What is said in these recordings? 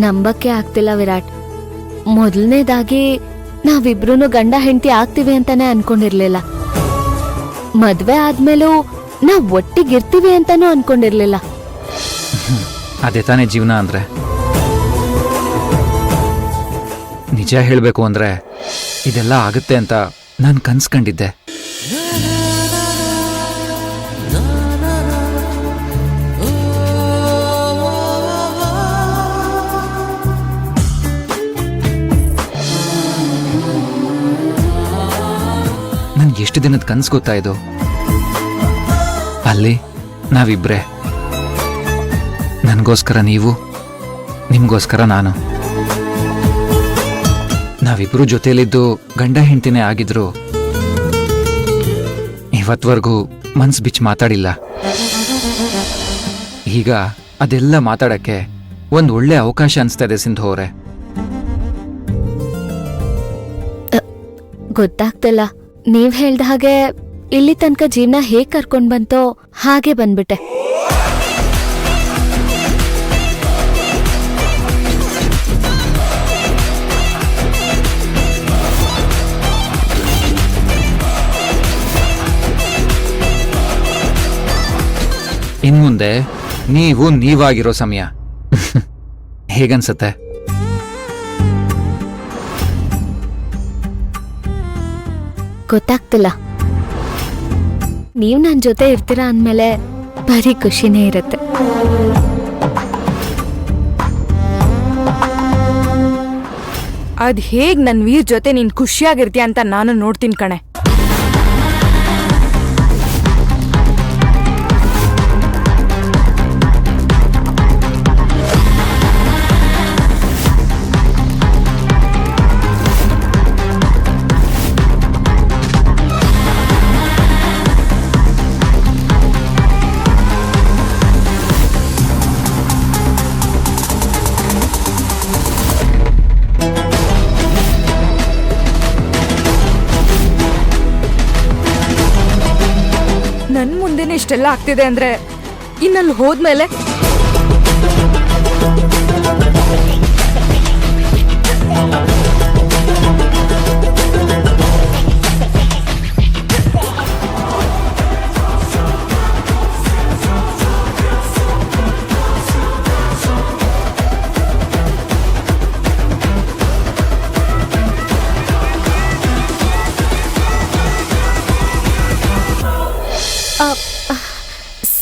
ನಂಬಕ್ಕೆ ಆಗ್ತಿಲ್ಲ ವಿರಾಟ್. ಮೊದಲನೇದಾಗಿ ನಾವಿಬ್ರು ಗಂಡ ಹೆಂಡತಿ ಆಗ್ತೀವಿ ಅಂತಾನೆ ಅನ್ಕೊಂಡಿರ್ಲಿಲ್ಲ. ಮದ್ವೆ ಆದ್ಮೇಲೂ ನಾವ್ ಒಟ್ಟಿಗಿರ್ತೀವಿ ಅಂತಾನೂ ಅನ್ಕೊಂಡಿರ್ಲಿಲ್ಲ. ಅದೇ ತಾನೇ ಜೀವನ ಅಂದ್ರೆ. ನಿಜ ಹೇಳ್ಬೇಕು ಅಂದ್ರೆ ಇದೆಲ್ಲ ಆಗುತ್ತೆ ಅಂತ ನಾನು ಕನ್ಸ್ಕೊಂಡಿದ್ದೆ. ನನ್ಗೆ ಎಷ್ಟು ದಿನದ ಕನ್ಸು ಗೊತ್ತಾ ಇದು? ಅಲ್ಲಿ ನಾವಿಬ್ರೆ, ನನಗೋಸ್ಕರ ನೀವು, ನಿಮ್ಗೋಸ್ಕರ ನಾನು. ನಾವಿಬ್ರು ಜೊತೆಯಲ್ಲಿದ್ದು ಗಂಡ ಹೆಂಡತಿನೇ ಆಗಿದ್ರು ಇವತ್ವರೆಗೂ ಮನ್ಸು ಬಿಚ್ಚಿ ಮಾತಾಡಿಲ್ಲ. ಈಗ ಅದೆಲ್ಲ ಮಾತಾಡಕ್ಕೆ ಒಂದ್ ಒಳ್ಳೆ ಅವಕಾಶ ಅನ್ಸ್ತಾ ಇದೆ ಸಿಂಧು ಅವರೇ. ಗೊತ್ತಾಗ್ತಿಲ್ಲ. ನೀವ್ ಹೇಳ್ದ ಹಾಗೆ ಇಲ್ಲಿ ತನಕ ಜೀವನ ಹೇಗ್ ಕರ್ಕೊಂಡ್ ಬಂತೋ ಹಾಗೆ ಬಂದ್ಬಿಟ್ಟೆ. ಇನ್ಮುಂದೆ ನೀವು ನೀವಾಗಿರೋ ಸಮಯ. ಹೇಗನ್ಸತ್ತೆ? ಗೊತ್ತಾಗ್ತಿಲ್ಲ. ನೀವ್ ನನ್ ಜೊತೆ ಇರ್ತೀರಾ ಅಂದ್ಮೇಲೆ ಬರೀ ಖುಷಿನೇ ಇರುತ್ತೆ. ಅದ್ ಹೇಗ್ ನನ್ ವೀರ್ ಜೊತೆ ನೀನ್ ಖುಷಿಯಾಗಿರ್ತೀಯ ಅಂತ ನಾನು ನೋಡ್ತೀನಿ ಕಣೆ. ನನ್ ಮುಂದೆನೆ ಇಷ್ಟೆಲ್ಲ ಆಗ್ತಿದೆ ಅಂದ್ರೆ ಇನ್ನಲ್ಲಿ ಹೋದ್ಮೇಲೆ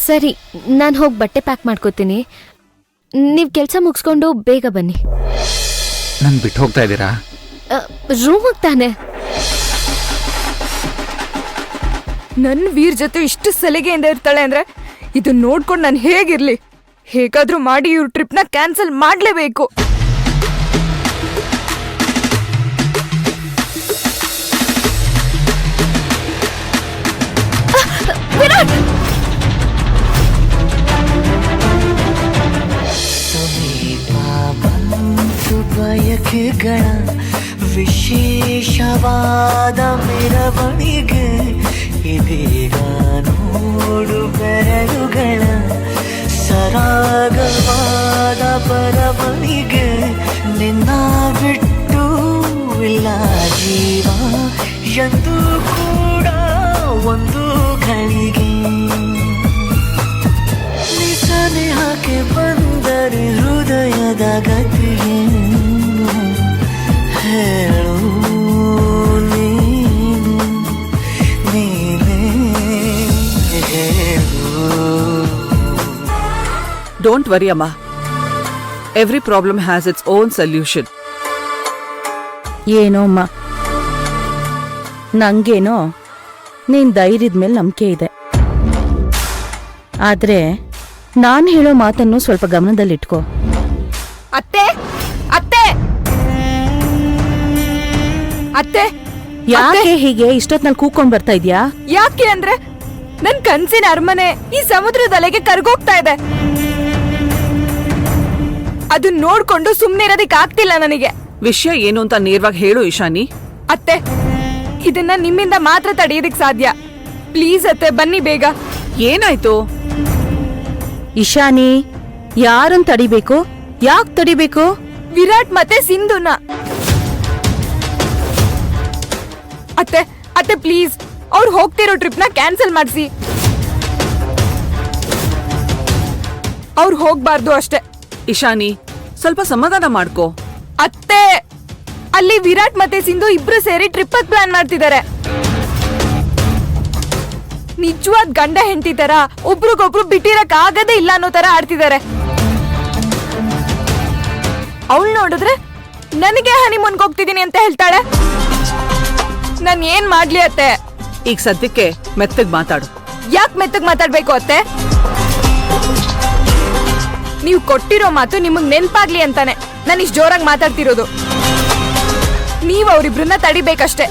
ಸರಿ, ನಾನು ಹೋಗಿ ಬಟ್ಟೆ ಪ್ಯಾಕ್ ಮಾಡ್ಕೋತೀನಿ. ನೀವ್ ಕೆಲ್ಸ ಮುಗಿಸ್ಕೊಂಡು ಬೇಗ ಬನ್ನಿ. ನನ್ ಬಿಟ್ಟು ಹೋಗ್ತಾ ಇದ್ದೀರಾ? ರೂಮಿಗೆ ತಾನೆ. ನನ್ ವೀರ್ ಜೊತೆ ಇಷ್ಟು ಸಲಿಗೆಯಿಂದ ಇರ್ತಾಳೆ ಅಂದ್ರೆ ಇದನ್ನ ನೋಡ್ಕೊಂಡು ನಾನು ಹೇಗಿರ್ಲಿ? ಹೇಗಾದ್ರೂ ಮಾಡಿ ಇವ್ರ ಟ್ರಿಪ್ನ ಕ್ಯಾನ್ಸಲ್ ಮಾಡ್ಲೇಬೇಕು. ಬಯಕೆಗಳ ವಿಶೇಷವಾದ ಮೆರವಣಿಗೆ ಇದೀಗ ನೋಡು ಬೆರಳುಗಳ ಸರಾಗವಾದ ಬರವಣಿಗೆ. ನಿನ್ನ ಬಿಟ್ಟು ಇಲ್ಲ ಜೀವ ಎಂದು ಕೂಡ ಒಂದು ಗಳಿಗೆ. ನಿಸನೆ ಹಾಕಿ ಬಂದರೆ ಹೃದಯದ ಗತಿಯೇನು ಹೇಳು ನೀನೇ ಹೇಳು. Don't worry, Amma. Every problem has its own solution. ಏನೋ ಅಮ್ಮ, ನಂಗೇನೋ ನೀನ್ ಧೈರ್ಯದ ಮೇಲೆ ನಂಬಿಕೆ ಇದೆ. ಆದ್ರೆ ನಾನು ಹೇಳೋ ಮಾತನ್ನು ಸ್ವಲ್ಪ ಗಮನದಲ್ಲಿಟ್ಕೋ. ಅತ್ತೆ ಅತ್ತೆ ಅತ್ತೆ, ಯಾಕೆ ಹೀಗೆ ಇಷ್ಟೊತ್ನಲ್ಲಿ ಕೂಕೊಂಡ್ ಬರ್ತಾ ಇದ್ಯಾ? ಯಾಕೆ ಅಂದ್ರೆ ನನ್ ಕನ್ಸಿನ ಅರಮನೆ ಈ ಸಮುದ್ರದ ಅಲೆಗೆ ಕರ್ಗೋಗ್ತಾ ಇದೆ. ಅದನ್ನ ನೋಡ್ಕೊಂಡು ಸುಮ್ನೆ ಇರೋದಕ್ಕೆ ಆಗ್ತಿಲ್ಲ ನನಗೆ. ವಿಷಯ ಏನು ಅಂತ ನೇರವಾಗಿ ಹೇಳು ಇಶಾನಿ. ಅತ್ತೆ, ಇದನ್ನ ನಿಮ್ಮಿಂದ ಮಾತ್ರ ತಡೆಯೋದಕ್ಕೆ ಸಾಧ್ಯ. ಪ್ಲೀಸ್ ಅತ್ತೆ, ಬನ್ನಿ ಬೇಗ. ಏನಾಯ್ತು? ಇಶಾನಿ, ಯಾರನ್ ತಡಿಬೇಕು? ಯಾಕ್ ತಡಿಬೇಕು? ವಿರಾಟ್ ಮತ್ತೆ ಸಿಂಧುನ. ಅತ್ತೆ ಅತ್ತೆ ಪ್ಲೀಸ್ ಅವ್ರು ಹೋಗ್ತಿರೋ ಟ್ರಿಪ್ನ ಕ್ಯಾನ್ಸಲ್ ಮಾಡಿಸಿ. ಅವ್ರು ಹೋಗ್ಬಾರ್ದು ಅಷ್ಟೇ. ಇಶಾನಿ, ಸ್ವಲ್ಪ ಸಮಾಧಾನ ಮಾಡ್ಕೋ. ಅತ್ತೆ, ಅಲ್ಲಿ ವಿರಾಟ್ ಮತ್ತೆ ಸಿಂಧು ಇಬ್ರು ಸೇರಿ ಟ್ರಿಪ್ ಪ್ಲಾನ್ ಮಾಡ್ತಿದ್ದಾರೆ. ನಿಜವಾದ ಗಂಡ ಹೆಂಡತಿ ತರ ಒಬ್ರಿಗೊಬ್ರು ಬಿಟ್ಟಿರಕ್ ಆಗದೇ ಇಲ್ಲ ಅನ್ನೋ ತರ ಆಡ್ತಿದ್ದಾರೆ. ಅವಳು ನೋಡಿದ್ರೆ ನನಗೆ ಹನಿಮೂನ್ಗೆ ಹೋಗ್ತಿದ್ದೀನಿ ಅಂತ ಹೇಳ್ತಾಳೆ. ನಾನ್ ಏನ್ ಮಾಡ್ಲಿ ಅತ್ತೆ? ಈಗ ಸದ್ಯಕ್ಕೆ ಮೆತ್ತಗ್ ಮಾತಾಡು. ಯಾಕೆ ಮೆತ್ತಗ್ ಮಾತಾಡ್ಬೇಕು ಅತ್ತೆ? ನೀವು ಕೊಟ್ಟಿರೋ ಮಾತು ನಿಮಗ್ ನೆನ್ಪಾಗ್ಲಿ ಅಂತಾನೆ ನಾನು ಇಷ್ಟು ಜೋರಾಗಿ ಮಾತಾಡ್ತಿರೋದು. ನೀವು ಅವರಿಬ್ರನ್ನ ತಡಿಬೇಕಷ್ಟೆ.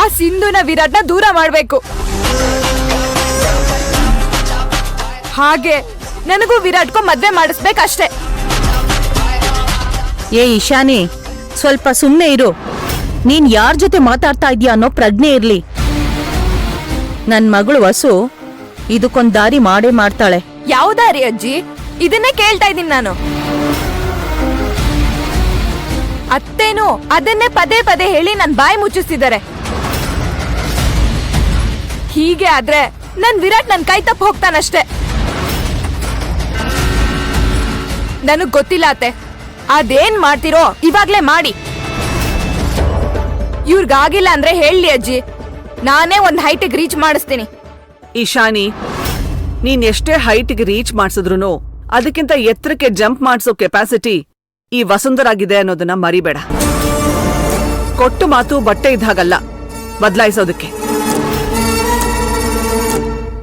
ಆ ಸಿಂಧುನ ವಿರಾಟ್ನ ದೂರ ಮಾಡ್ಬೇಕು. ಹಾಗೆ ನನಗೂ ವಿರಾಟ್ಗೂ ಮದ್ವೆ ಮಾಡಿಸ್ಬೇಕಷ್ಟೆ. ಏ ಇಶಾನಿ, ಸ್ವಲ್ಪ ಸುಮ್ನೆ ಇರು. ನೀನ್ ಯಾರ್ ಜೊತೆ ಮಾತಾಡ್ತಾ ಇದೀಯ ಅನ್ನೋ ಪ್ರಜ್ಞೆ ಇರ್ಲಿ. ನನ್ ಮಗಳು ವಸು ಇದಕ್ಕೊಂದ್ ದಾರಿ ಮಾಡೇ ಮಾಡ್ತಾಳೆ. ಯಾವ್ದಾರಿ ಅಜ್ಜಿ? ಇದನ್ನೇ ಕೇಳ್ತಾ ಇದ್ದೀನಿ ನಾನು. ಅತ್ತೇನು ಅದನ್ನೇ ಪದೇ ಪದೇ ಹೇಳಿ ನನ್ ಬಾಯಿ ಮುಚ್ಚಿಸ್ತಿದ್ದಾರೆ. ಹೀಗೆ ಆದ್ರೆ ನನ್ ವಿರಾಟ್ ನನ್ ಕೈ ತಪ್ಪ ಹೋಗ್ತಾನಷ್ಟೆ. ನನಗ್ ಗೊತ್ತಿಲ್ಲ ಅತ್ತೆ, ಅದೇನ್ ಮಾಡ್ತಿರೋ ಇವಾಗ್ಲೇ ಮಾಡಿ. ಇವ್ರಿಗಾಗಿಲ್ಲ ಅಂದ್ರೆ ಹೇಳಿ ಅಜ್ಜಿ, ನಾನೇ ಒಂದ್ ಹೈಟಿಗೆ ರೀಚ್ ಮಾಡಿಸ್ತೀನಿ. ಇಶಾನಿ, ನೀನ್ ಎಷ್ಟೇ ಹೈಟ್ಗೆ ರೀಚ್ ಮಾಡ್ಸಿದ್ರು ಅದಕ್ಕಿಂತ ಎತ್ತರಕ್ಕೆ ಜಂಪ್ ಮಾಡಿಸೋ ಕೆಪಾಸಿಟಿ ಈ ವಸುಂಧರಾಗಿದೆ ಅನ್ನೋದನ್ನ ಮರಿಬೇಡ. ಕೊಟ್ಟು ಮಾತು ಬಟ್ಟೆ ಇದ್ದಾಗಲ್ಲ ಬದಲಾಯಿಸೋದಕ್ಕೆ.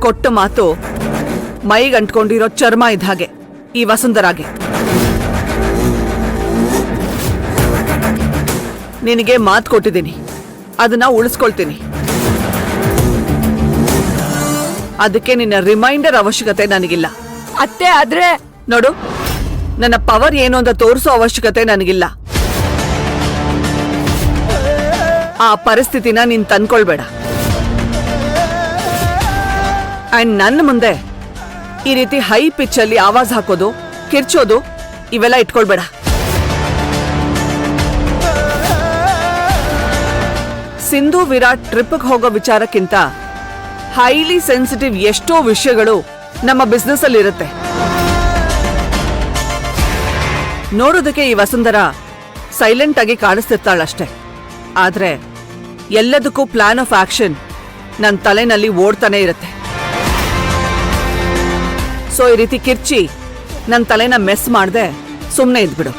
ಕೊಟ್ಟು ಮಾತು ಮೈಗಂಟ್ಕೊಂಡಿರೋ ಚರ್ಮ ಇದ್ದ ಹಾಗೆ ಈ ವಸುಂಧರಾಗೆ. ನಿನಗೆ ಮಾತು ಕೊಟ್ಟಿದ್ದೀನಿ, ಅದನ್ನ ಉಳಿಸ್ಕೊಳ್ತೀನಿ. ಅದಕ್ಕೆ ನಿನ್ನ ರಿಮೈಂಡರ್ ಅವಶ್ಯಕತೆ ನನಗಿಲ್ಲ. ಅತ್ತೆ ಆದ್ರೆ ನೋಡು, ನನ್ನ ಪವರ್ ಏನು ಅಂತ ತೋರಿಸೋ ಅವಶ್ಯಕತೆ ನನಗಿಲ್ಲ. ಆ ಪರಿಸ್ಥಿತಿನ ನೀನ್ ತಂದ್ಕೊಳ್ಬೇಡ. ಅಂಡ್ ನನ್ನ ಮುಂದೆ ಈ ರೀತಿ ಹೈ ಪಿಚ್ ಅಲ್ಲಿ ಆವಾಜ್ ಹಾಕೋದು, ಕಿರ್ಚೋದು ಇವೆಲ್ಲ ಇಟ್ಕೊಳ್ಬೇಡ. ಸಿಂಧು ವಿರಾಟ್ ಟ್ರಿಪ್ಗೆ ಹೋಗೋ ವಿಚಾರಕ್ಕಿಂತ ಹೈಲಿ ಸೆನ್ಸಿಟಿವ್ ಎಷ್ಟೋ ವಿಷಯಗಳು ನಮ್ಮ ಬಿಸ್ನೆಸ್ ಅಲ್ಲಿ ಇರುತ್ತೆ. ನೋಡೋದಕ್ಕೆ ಈ ವಸುಂಧರಾ ಸೈಲೆಂಟ್ ಆಗಿ ಕಾಣಿಸ್ತಿರ್ತಾಳಷ್ಟೆ. ಆದ್ರೆ ಎಲ್ಲದಕ್ಕೂ ಪ್ಲಾನ್ ಆಫ್ ಆಕ್ಷನ್ ನನ್ನ ತಲೆನಲ್ಲಿ ಓಡ್ತಾನೆ ಇರುತ್ತೆ. ಸೊ ಈ ರೀತಿ ಕಿರ್ಚಿ ನನ್ನ ತಲೆನ ಮೆಸ್ ಮಾಡ್ದೆ ಸುಮ್ಮನೆ ಇದ್ಬಿಡು.